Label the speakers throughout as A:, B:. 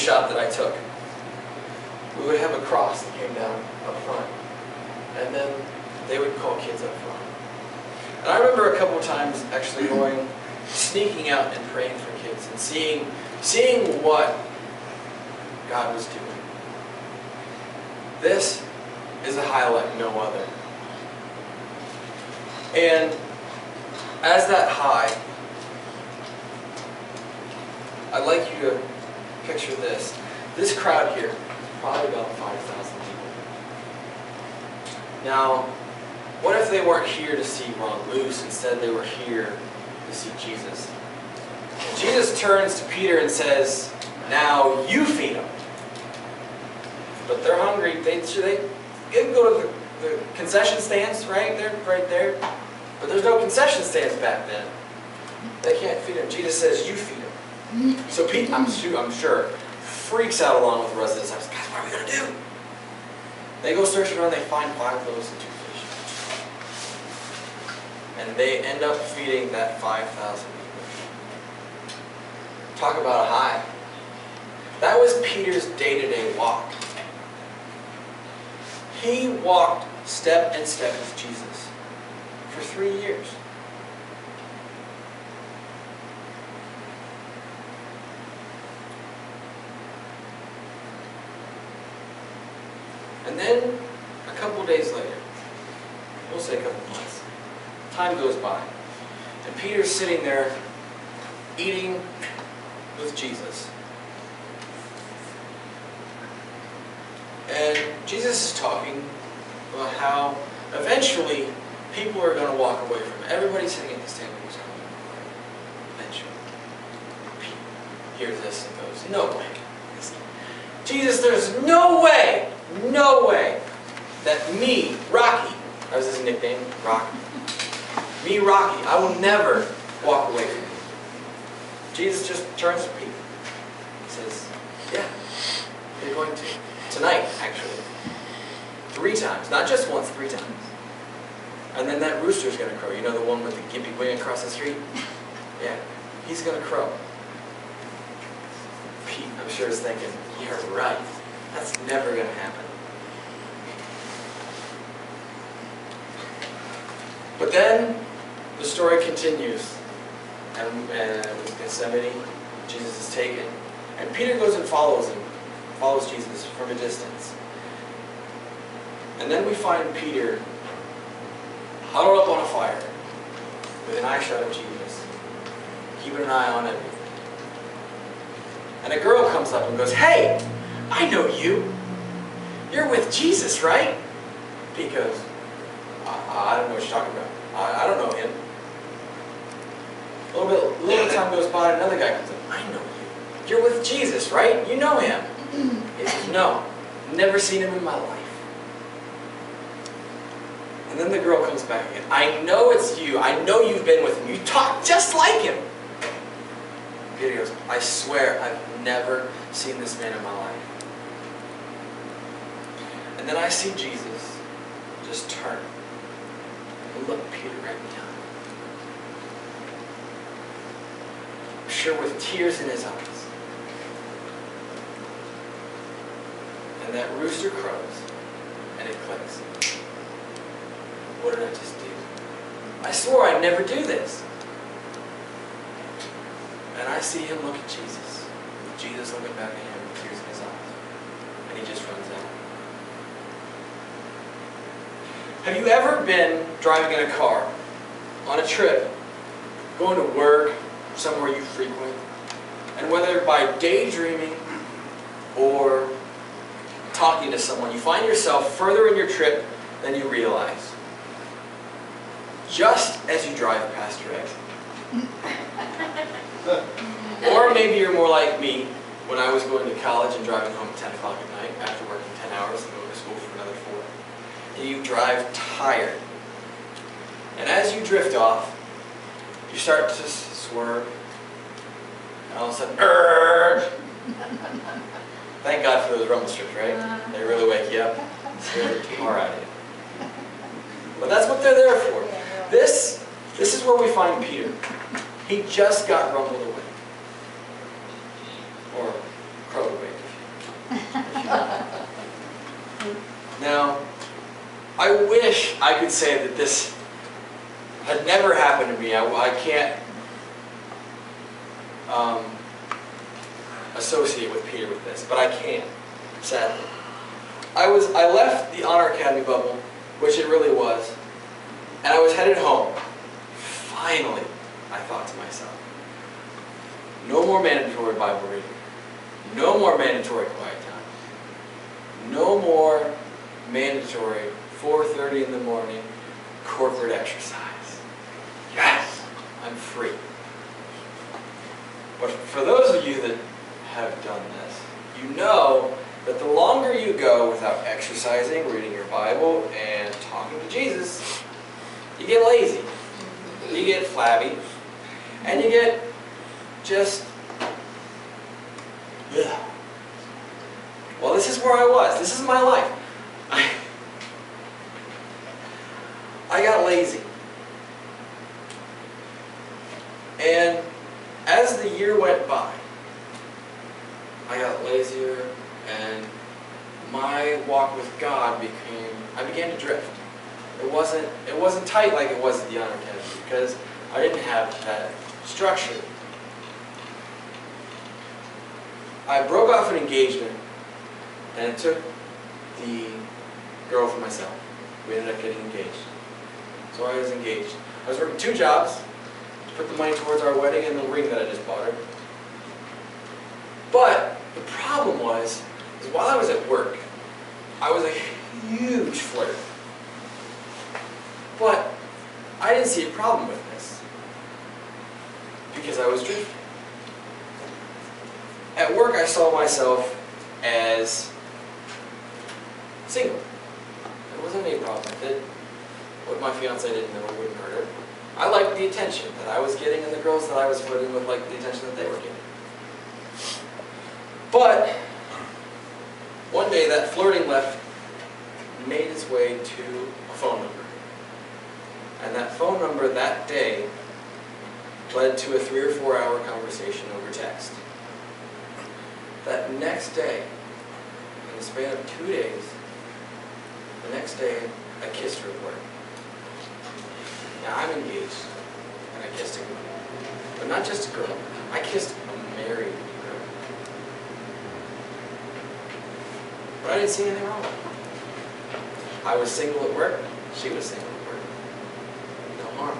A: shop that I took, we would have a cross that came down up front. And then they would call kids up front. And I remember a couple of times actually sneaking out and praying for kids and seeing what God was doing. This is a high like no other. And as that high, I'd like you to picture this. This crowd here, probably about 5,000 people. Now, what if they weren't here to see Ron Luce? Instead, they were here to see Jesus. And Jesus turns to Peter and says, "Now you feed them." But they're hungry. They can go to the concession stands, right? They're right there. But there's no concession stands back then. They can't feed them. Jesus says, "You feed them." So Pete, I'm sure, freaks out along with the rest of the disciples. "Guys, what are we going to do?" They go searching around. They find 5 loaves and 2 fish. And they end up feeding that 5,000 people. Talk about a high. That was Peter's day-to-day walk. He walked step in step with Jesus for 3 years. And then, a couple days later, we'll say a couple months, time goes by, and Peter's sitting there eating with Jesus. And Jesus is talking about how eventually people are going to walk away from it. Everybody sitting at this table is going to walk away. Eventually. Peter hears this and goes, "No way. Jesus, there's no way that me, Rocky," that was his nickname, Rocky. "Me, Rocky, I will never walk away from you." Jesus just turns to Peter. He says, "Yeah, you're going to. Tonight, actually. 3 times. Not just once, 3 times. And then that rooster's going to crow. You know the one with the gimpy wing across the street? Yeah. He's going to crow." Pete, I'm sure, is thinking, "You're right. That's never going to happen." But then the story continues. And with Gethsemane, Jesus is taken. And Peter goes and follows Jesus from a distance. And then we find Peter huddled up on a fire with an eye shot of Jesus, keeping an eye on everything. And a girl comes up and goes, "Hey, I know you. You're with Jesus, right?" Pete goes, I don't know what you're talking about. I don't know him." A little bit of time goes by, and another guy comes up. "I know you. You're with Jesus, right? You know him." He says, "No, never seen him in my life." And then the girl comes back again. "I know it's you. I know you've been with him. You talk just like him." Peter goes, "I swear I've never seen this man in my life." And then I see Jesus just turn and look Peter right in the eye. I'm sure with tears in his eyes. And that rooster crows, and it clicks. What did I just do? I swore I'd never do this. And I see him look at Jesus. Jesus looking back at him with tears in his eyes. And he just runs out. Have you ever been driving in a car, on a trip, going to work, somewhere you frequent, and whether by daydreaming or talking to someone, you find yourself further in your trip than you realize, just as you drive past your exit? Or maybe you're more like me when I was going to college and driving home at 10 o'clock at night after working 10 hours and going to school for another 4. And you drive tired. And as you drift off, you start to swerve. And all of a sudden, thank God for those rumble strips, right? They really wake you up. Scare the tar out of you. But that's what they're there for. This is where we find Peter. He just got rumbled away. Or crowed away. I wish I could say that this had never happened to me. I can't associate with Peter with this, but I can, sadly. I left the Honor Academy bubble, which it really was, and I was headed home. Finally, I thought to myself, no more mandatory Bible reading, no more mandatory quiet time, no more mandatory 4:30 in the morning corporate exercise. Yes, I'm free. But for those of you that have done this, you know that the longer you go without exercising, reading your Bible, and talking to Jesus, you get lazy, you get flabby, and you get just, yeah. Well, this is where I was. This is my life. I got lazy. And as the year went by, I got lazier, and my walk with God I began to drift. It wasn't tight like it was at the Honor Academy, because I didn't have that structure. I broke off an engagement, and it took the girl for myself. We ended up getting engaged. So I was engaged. I was working 2 jobs to put the money towards our wedding and the ring that I just bought her. But the problem was while I was at work, I was a huge flirt. But I didn't see a problem with this, because I was drifting. At work, I saw myself as single. There wasn't any problem with it. What my fiance didn't know wouldn't hurt her. I liked the attention that I was getting, and the girls that I was flirting with liked the attention that they were getting. But one day, that flirting made its way to a phone number. And that phone number that day led to a 3 or 4 hour conversation over text. That next day, in the span of 2 days, the next day, I kissed her at work. Now, I'm engaged, and I kissed a girl. But not just a girl. I kissed a married girl. But I didn't see anything wrong with it. I was single at work. She was single at work. No harm.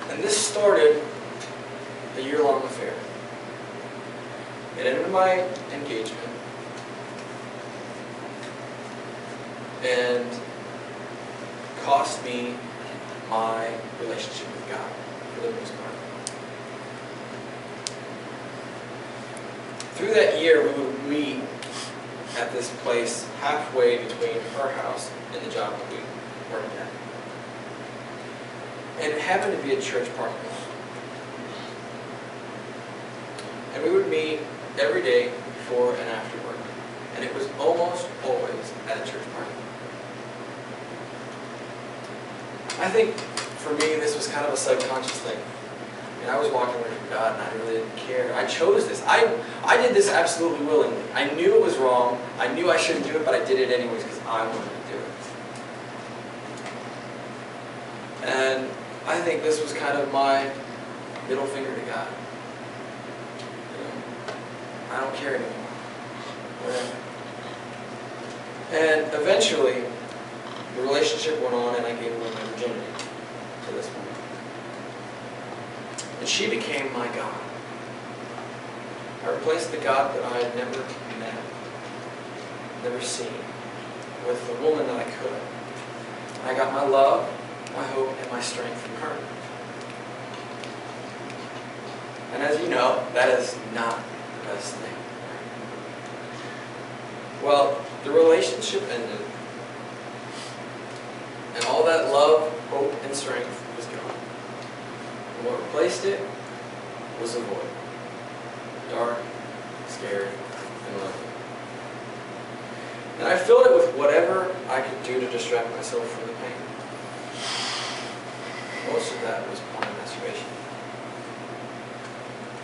A: And this started a year-long affair. It ended my engagement and cost me my relationship with God, for the most part. Through that year, we would meet at this place halfway between her house and the job that we worked at. And it happened to be a church parking lot. And we would meet every day before and after work. And it was almost always at a church parking lot. I think for me this was kind of a subconscious thing. I mean, I was walking with God and I really didn't care. I chose this. I did this absolutely willingly. I knew it was wrong. I knew I shouldn't do it, but I did it anyways because I wanted to do it. And I think this was kind of my middle finger to God. I don't care anymore. Whatever. And eventually, the relationship went on and I gave away my virginity to this woman. And she became my God. I replaced the God that I had never met, never seen, with the woman that I could. And I got my love, my hope, and my strength from her. And as you know, that is not the best thing. Well, the relationship ended. And all that love, hope, and strength was gone. And what replaced it was a void. Dark, scary, and lonely. And I filled it with whatever I could do to distract myself from the pain. Most of that was porn and masturbation.